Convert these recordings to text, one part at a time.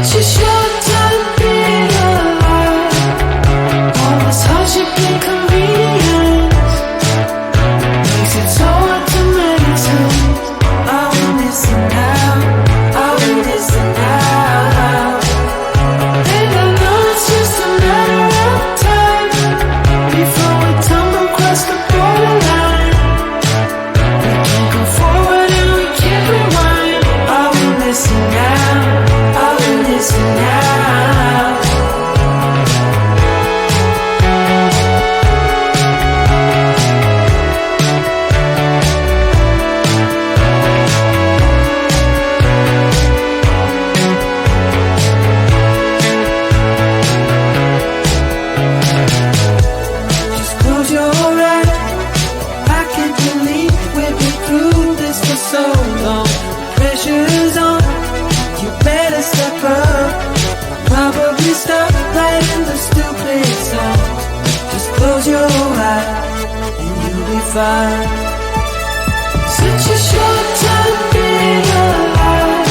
Such a short time being alive. All this hardship and convenience makes it so hard to make sense. Are we missing out? Are we missing out? And I know it's just a matter of time before we tumble across the borderline. We can't go forward and we can't rewind. Are we missing out? Are we missing out? Just close your eyes. I can't believe we've been through this for so long. Pressure's on. You better step up. Probably stop writing the stupid songs. Just close your eyes and you'll be fine. Such a short time being alive.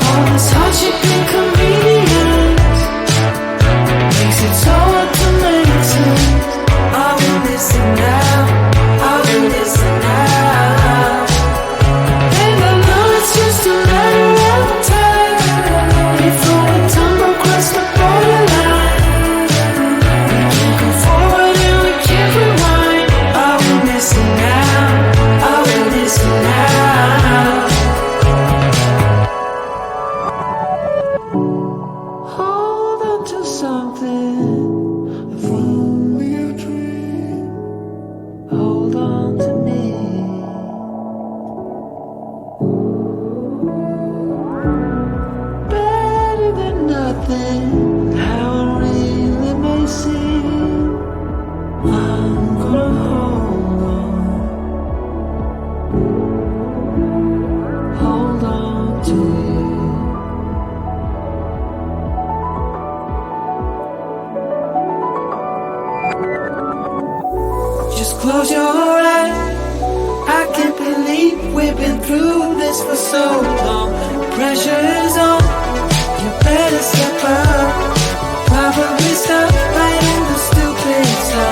All this hardship and convenience makes it so hard to make sense. Are we missing out? Are we missing out? And I know it's just a matter of time before we tumble across the borderline. We can't go forward and we can't rewind. Are we missing out? Are we missing out? Hold on to something, if only a dream. Hold on to me. Better than nothing, how it really may seem. I'm gonna hold on to you. Just close your eyes. I can't believe we've been through this for so long. Pressure is on. You better step up. Probably stop writing the stupid songs.